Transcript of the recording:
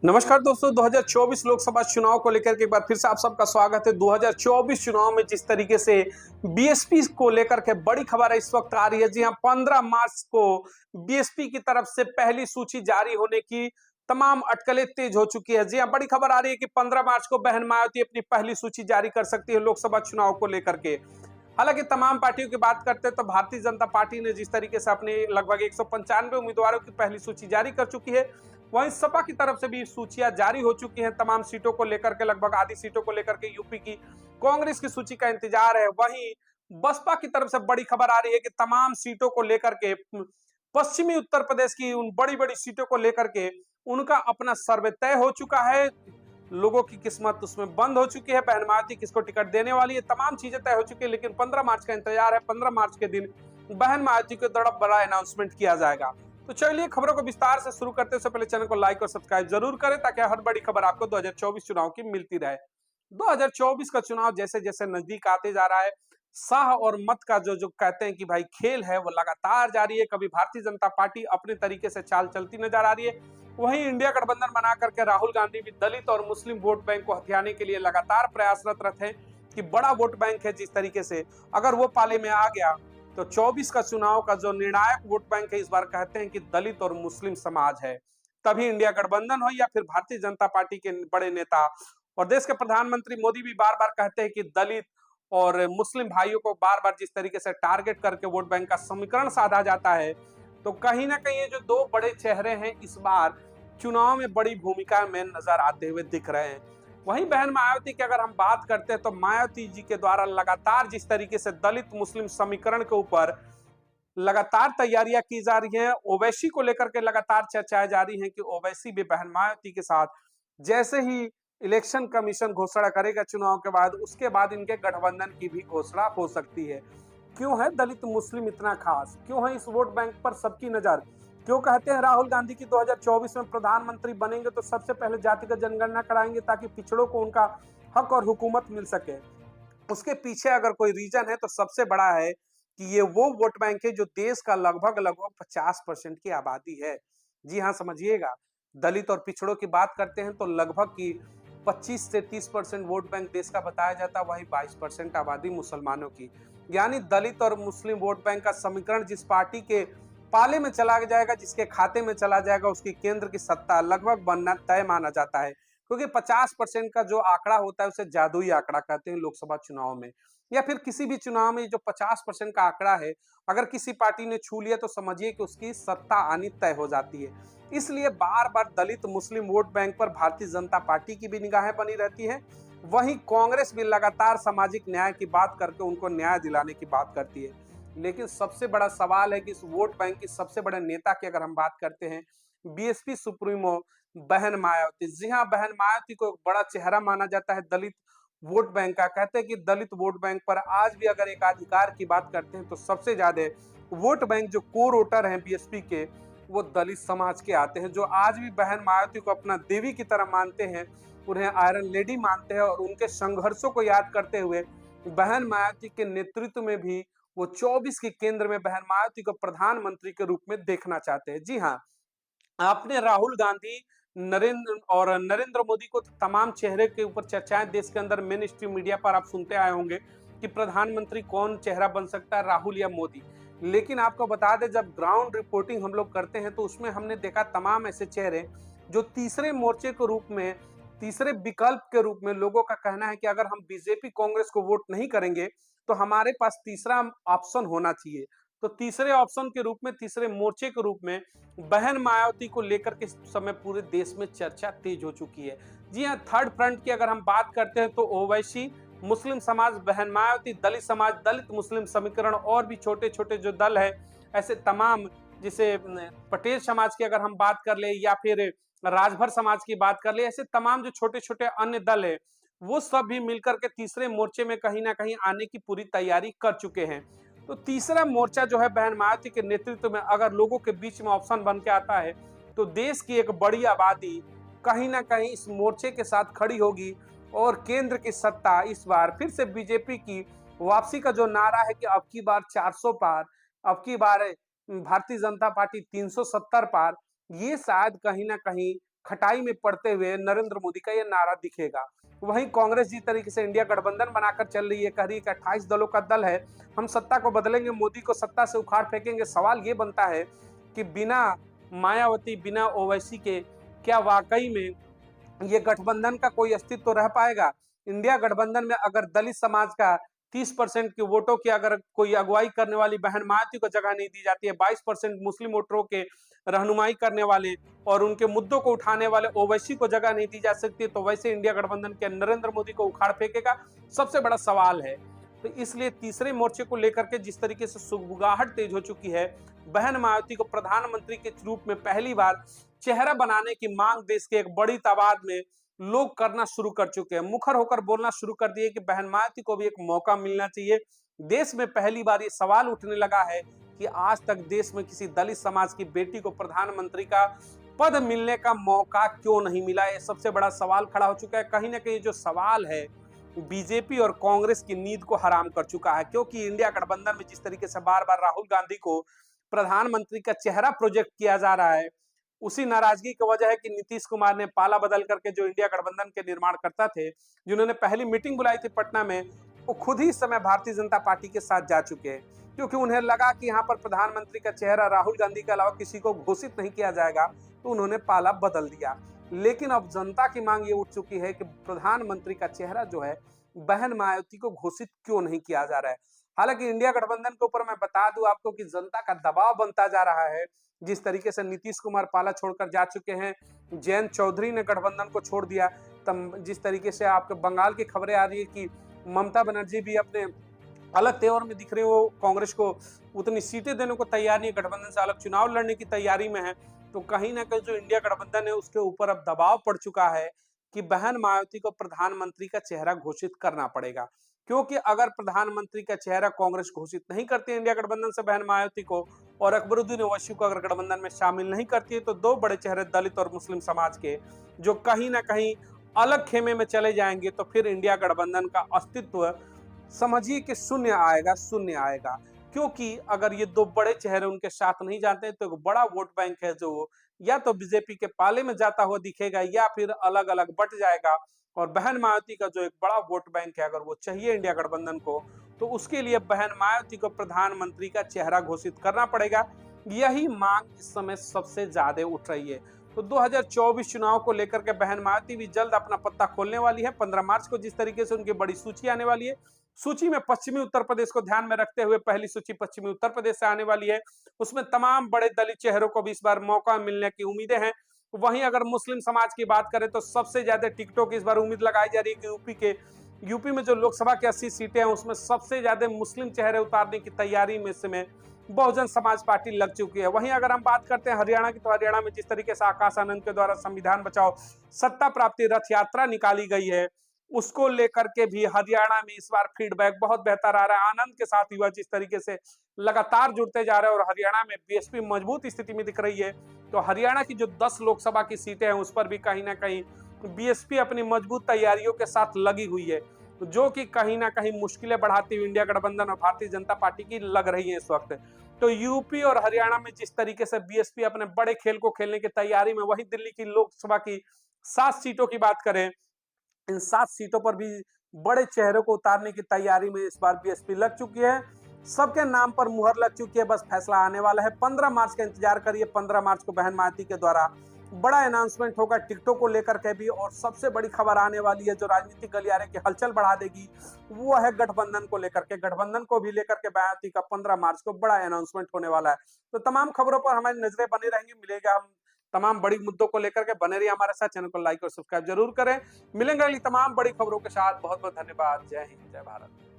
नमस्कार दोस्तों, 2024 लोकसभा चुनाव को लेकर के एक बार फिर से आप सबका स्वागत है। 2024 चुनाव में जिस तरीके से बीएसपी को लेकर के बड़ी खबर इस वक्त आ रही है। जी हां, 15 मार्च को बीएसपी की तरफ से पहली सूची जारी होने की तमाम अटकलें तेज हो चुकी है। जी हां, बड़ी खबर आ रही है कि 15 मार्च को बहन मायावती अपनी पहली सूची जारी कर सकती है लोकसभा चुनाव को लेकर के। हालांकि तमाम पार्टियों की बात करते हैं तो भारतीय जनता पार्टी ने जिस तरीके से अपने लगभग 195 उम्मीदवारों की पहली सूची जारी कर चुकी है, वहीं सपा की तरफ से भी सूचियां जारी हो चुकी हैं। तमाम सीटों को लेकर के, लगभग आधी सीटों को लेकर के यूपी की कांग्रेस की सूची का इंतजार है। वहीं बसपा की तरफ से बड़ी खबर आ रही है कि तमाम सीटों को लेकर के, पश्चिमी उत्तर प्रदेश की उन बड़ी बड़ी सीटों को लेकर के उनका अपना सर्वे तय हो चुका है। लोगों की किस्मत उसमें बंद हो चुकी है। बहन मायावती किसको टिकट देने वाली है, तमाम चीजें तय हो चुकी है। लेकिन 15 मार्च का इंतजार है। 15 मार्च के दिन बहन मायावती को बड़ा बड़ा अनाउंसमेंट किया जाएगा। तो चलिए खबरों को विस्तार से शुरू करते हैं। पहले चैनल को लाइक और सब्सक्राइब जरूर करें ताकि हर बड़ी खबर आपको 2024 चुनाव की मिलती रहे। 2024 का चुनाव जैसे जैसे नजदीक आते जा रहा है, शाह और मत का जो कहते हैं कि भाई खेल है वो लगातार जारी है। कभी भारतीय जनता पार्टी अपने तरीके से चाल चलती नजर आ रही है, वहीं इंडिया गठबंधन बना करके राहुल गांधी भी दलित और मुस्लिम वोट बैंक को हथियाने के लिए लगातार प्रयासरत हैं कि बड़ा वोट बैंक है जिस तरीके से अगर वो पाले में आ गया तो 24 का चुनाव का जो निर्णायक वोट बैंक है इस बार कहते हैं कि दलित और मुस्लिम समाज है। तभी इंडिया गठबंधन हो या फिर भारतीय जनता पार्टी के बड़े नेता और देश के प्रधानमंत्री मोदी भी बार बार कहते हैं कि दलित और मुस्लिम भाइयों को बार बार जिस तरीके से टारगेट करके वोट बैंक का समीकरण साधा जाता है, तो कहीं ना कहीं ये जो दो बड़े चेहरे हैं इस बार चुनाव में बड़ी भूमिका में नजर आते हुए दिख रहे हैं। वहीं बहन मायावती की अगर हम बात करते हैं तो मायावती जी के द्वारा लगातार जिस तरीके से दलित मुस्लिम समीकरण के ऊपर लगातार तैयारियां की जा रही हैं, ओवैसी को लेकर के लगातार चर्चाएं जारी हैं कि ओवैसी भी बहन मायावती के साथ जैसे ही इलेक्शन कमीशन घोषणा करेगा चुनाव के बाद, उसके बाद इनके गठबंधन की भी घोषणा हो सकती है। क्यों है दलित मुस्लिम इतना खास, क्यों है इस वोट बैंक पर सबकी नजर, क्यों कहते हैं राहुल गांधी की 2024 में प्रधानमंत्री बनेंगे तो सबसे पहले जातिगत जनगणना कराएंगे ताकि पिछड़ों को उनका हक और हुकूमत मिल सके। उसके पीछे अगर कोई रीजन है तो सबसे बड़ा है कि ये वो वोट बैंक है जो देश का लगभग लगभग 50% की आबादी है। जी हाँ, समझिएगा, दलित और पिछड़ों की बात करते हैं तो लगभग की 25 से 30% वोट बैंक देश का बताया जाता है, वही 22% आबादी मुसलमानों की। यानी दलित और मुस्लिम वोट बैंक का समीकरण जिस पार्टी के पाले में चला जाएगा, जिसके खाते में चला जाएगा, उसकी केंद्र की सत्ता लगभग बनना तय माना जाता है। क्योंकि 50% का जो आंकड़ा होता है उसे जादुई आंकड़ा कहते हैं लोकसभा चुनाव में, या फिर किसी भी चुनाव में जो 50% का आंकड़ा है अगर किसी पार्टी ने छू लिया तो समझिए कि उसकी सत्ता आनी तय हो जाती है। इसलिए बार बार दलित मुस्लिम वोट बैंक पर भारतीय जनता पार्टी की भी निगाहें बनी रहती है। वहीं कांग्रेस भी लगातार सामाजिक न्याय की बात करके उनको न्याय दिलाने की बात करती है। लेकिन सबसे बड़ा सवाल है कि इस वोट बैंक की सबसे बड़े नेता की अगर हम बात करते हैं, बीएसपी सुप्रीमो बहन मायावती। जी हाँ, बहन मायावती को एक बड़ा चेहरा माना जाता है दलित वोट बैंक का। कहते हैं कि दलित वोट बैंक पर आज भी अगर एकाधिकार की बात करते हैं तो सबसे ज्यादा वोट बैंक जो कोर वोटर हैं बीएसपी के, वो दलित समाज के आते हैं, जो आज भी बहन मायावती को अपना देवी की तरह मानते हैं, उन्हें आयरन लेडी मानते हैं और उनके संघर्षों को याद करते हुए बहन मायावती के नेतृत्व में भी वो 24 के केंद्र में बहन मायावती को प्रधानमंत्री के रूप में देखना चाहते हैं। जी हाँ, आपने राहुल गांधी नरेंद्र मोदी को तमाम चेहरे के ऊपर चर्चाएं देश के अंदर मेन स्ट्रीम मीडिया पर आप सुनते आए होंगे कि प्रधानमंत्री कौन चेहरा बन सकता है, राहुल या मोदी। लेकिन आपको बता दें, जब ग्राउंड रिपोर्टिंग हम लोग करते हैं तो उसमें हमने देखा तमाम ऐसे चेहरे जो तीसरे मोर्चे के रूप में, तीसरे विकल्प के रूप में लोगों का कहना है कि अगर हम बीजेपी कांग्रेस को वोट नहीं करेंगे तो हमारे पास तीसरा ऑप्शन होना चाहिए। तो तीसरे ऑप्शन के रूप में, तीसरे मोर्चे के रूप में बहन मायावती को लेकर के इस समय पूरे देश में चर्चा तेज हो चुकी है। जी हाँ, थर्ड फ्रंट की अगर हम बात करते हैं तो ओवैसी, मुस्लिम समाज, बहन मायावती, दलित समाज, दलित मुस्लिम समीकरण और भी छोटे छोटे जो दल है ऐसे तमाम, जिसे पटेल समाज की अगर हम बात कर ले या फिर राजभर समाज की बात कर ले, ऐसे तमाम जो छोटे छोटे अन्य दल है वो सब भी मिलकर के तीसरे मोर्चे में कहीं ना कहीं आने की पूरी तैयारी कर चुके हैं। तो तीसरा मोर्चा जो है बहन मायावती के नेतृत्व में अगर लोगों के बीच में ऑप्शन बन के आता है तो देश की एक बड़ी आबादी कहीं ना कहीं इस मोर्चे के साथ खड़ी होगी और केंद्र की सत्ता इस बार फिर से बीजेपी की वापसी का जो नारा है कि अब की बार 400 पार, अब की बार भारतीय जनता पार्टी 370 पार, ये शायद कहीं ना कहीं खटाई में पड़ते हुए नरेंद्र मोदी का ये नारा दिखेगा। वहीं कांग्रेस जिस तरीके से इंडिया गठबंधन बनाकर चल रही है, कह रही है कि 28 दलों का दल है, हम सत्ता को बदलेंगे, मोदी को सत्ता से उखाड़ फेंकेंगे। सवाल ये बनता है कि बिना मायावती, बिना ओवैसी के क्या वाकई में ये गठबंधन का कोई अस्तित्व रह पाएगा? इंडिया गठबंधन में अगर दलित समाज का 30% के वोटों की अगर कोई अगुवाई करने वाली बहन मायावती को जगह नहीं दी जाती है, 22% मुस्लिम वोटरों के रहनुमाई करने वाले और उनके मुद्दों को उठाने वाले ओवैसी को जगह नहीं दी जा सकती, तो वैसे इंडिया गठबंधन के नरेंद्र मोदी को उखाड़ फेंकेगा? सबसे बड़ा सवाल है। तो इसलिए तीसरे मोर्चे को लेकर के जिस तरीके से सुगबुगाहट तेज हो चुकी है, बहन मायावती को प्रधानमंत्री के रूप में पहली बार चेहरा बनाने की मांग देश के एक बड़ी तादाद में लोग करना शुरू कर चुके हैं। मुखर होकर बोलना शुरू कर दिए कि बहन मायावती को भी एक मौका मिलना चाहिए। देश में पहली बार ये सवाल उठने लगा है कि आज तक देश में किसी दलित समाज की बेटी को प्रधानमंत्री का पद मिलने का मौका क्यों नहीं मिला? ये सबसे बड़ा सवाल खड़ा हो चुका है। कहीं ना कहीं जो सवाल है बीजेपी और कांग्रेस की नींद को हराम कर चुका है, क्योंकि इंडिया गठबंधन में जिस तरीके से बार बार राहुल गांधी को प्रधानमंत्री का चेहरा प्रोजेक्ट किया जा रहा है, उसी नाराजगी की वजह है कि नीतीश कुमार ने पाला बदल करके जो इंडिया गठबंधन के निर्माण करता थे, जिन्होंने पहली मीटिंग बुलाई थी पटना में, वो खुद ही इस समय भारतीय जनता पार्टी के साथ जा चुके हैं, क्योंकि उन्हें लगा कि यहाँ पर प्रधानमंत्री का चेहरा राहुल गांधी के अलावा किसी को घोषित नहीं किया जाएगा, तो उन्होंने पाला बदल दिया। लेकिन अब जनता की मांग ये उठ चुकी है कि प्रधानमंत्री का चेहरा जो है बहन मायावती को घोषित क्यों नहीं किया जा रहा है। हालांकि इंडिया गठबंधन के ऊपर मैं बता दूं आपको कि जनता का दबाव बनता जा रहा है। जिस तरीके से नीतीश कुमार पाला छोड़कर जा चुके हैं, जयंत चौधरी ने गठबंधन को छोड़ दिया, तब जिस तरीके से आपके बंगाल की खबरें आ रही है कि ममता बनर्जी भी अपने अलग तेवर में दिख रही है, वो कांग्रेस को उतनी सीटें देने को तैयार नहीं है, गठबंधन से अलग चुनाव लड़ने की तैयारी में है। तो कहीं ना कहीं जो इंडिया गठबंधन है उसके ऊपर अब दबाव पड़ चुका है कि बहन मायावती को प्रधानमंत्री का चेहरा घोषित करना पड़ेगा, क्योंकि अगर प्रधानमंत्री का चेहरा कांग्रेस घोषित नहीं करती है इंडिया गठबंधन से बहन मायावती को, और अकबरुद्दीन ओवैसी को अगर गठबंधन में शामिल नहीं करती है, तो दो बड़े चेहरे दलित और मुस्लिम समाज के जो कहीं ना कहीं अलग खेमे में चले जाएंगे, तो फिर इंडिया गठबंधन का अस्तित्व समझिए कि शून्य आएगा, शून्य आएगा। क्योंकि अगर ये दो बड़े चेहरे उनके साथ नहीं जाते तो एक बड़ा वोट बैंक है जो या तो बीजेपी के पाले में जाता हुआ दिखेगा या फिर अलग अलग बट जाएगा। और बहन मायावती का जो एक बड़ा वोट बैंक है, अगर वो चाहिए इंडिया गठबंधन को, तो उसके लिए बहन मायावती को प्रधानमंत्री का चेहरा घोषित करना पड़ेगा। यही मांग इस समय सबसे ज्यादा उठ रही है। तो 2024 चुनाव को लेकर के बहन मायावती भी जल्द अपना पत्ता खोलने वाली है। 15 मार्च को जिस तरीके से उनकी बड़ी सूची आने वाली है, सूची में पश्चिमी उत्तर प्रदेश को ध्यान में रखते हुए पहली सूची पश्चिमी उत्तर प्रदेश से आने वाली है। उसमें तमाम बड़े दलित चेहरों को भी इस बार मौका मिलने की उम्मीदें हैं। वहीं अगर मुस्लिम समाज की बात करें तो सबसे ज्यादा टिकटों की इस बार उम्मीद लगाई जा रही है कि यूपी में जो लोकसभा की 80 सीटें हैं उसमें सबसे ज्यादा मुस्लिम चेहरे उतारने की तैयारी में से बहुजन समाज पार्टी लग चुकी है। वहीं अगर हम बात करते हैं हरियाणा की, तो हरियाणा में जिस तरीके से आकाश आनंद के द्वारा संविधान बचाओ सत्ता प्राप्ति रथ यात्रा निकाली गई है, उसको लेकर के भी हरियाणा में इस बार फीडबैक बहुत बेहतर आ रहा है। आनंद के साथ युवा जिस तरीके से लगातार जुड़ते जा रहे हैं और हरियाणा में बीएसपी मजबूत स्थिति में दिख रही है, तो हरियाणा की जो 10 लोकसभा की सीटें हैं उस पर भी कहीं ना कहीं बीएसपी अपनी मजबूत तैयारियों के साथ लगी हुई है, जो कि कहीं ना कहीं मुश्किलें बढ़ाती हुई इंडिया गठबंधन और भारतीय जनता पार्टी की लग रही है इस वक्त। तो यूपी और हरियाणा में जिस तरीके से बीएसपी अपने बड़े खेल को खेलने की तैयारी में, वहीं दिल्ली की लोकसभा की 7 सीटों की बात करें, इन 7 सीटों पर भी बड़े चेहरों को उतारने की तैयारी में इस बार बीएसपी लग चुकी है। सबके नाम पर मुहर लग चुकी है, बस फैसला आने वाला है। 15 मार्च का इंतजार करिए। 15 मार्च को बहन मायावती के द्वारा बड़ा अनाउंसमेंट होगा टिकटों को लेकर के भी, और सबसे बड़ी खबर आने वाली है जो राजनीतिक गलियारे की हलचल बढ़ा देगी, वो है गठबंधन को लेकर के। गठबंधन को भी लेकर के मायावती का 15 मार्च को बड़ा अनाउंसमेंट होने वाला है। तो तमाम खबरों पर हमारी नजरें बनी रहेंगी। मिलेगा हम तमाम बड़ी मुद्दों को लेकर के, बने रहिए हमारे साथ। चैनल को लाइक और सब्सक्राइब जरूर करें। मिलेंगे अगली तमाम बड़ी खबरों के साथ। बहुत बहुत धन्यवाद। जय हिंद, जय भारत।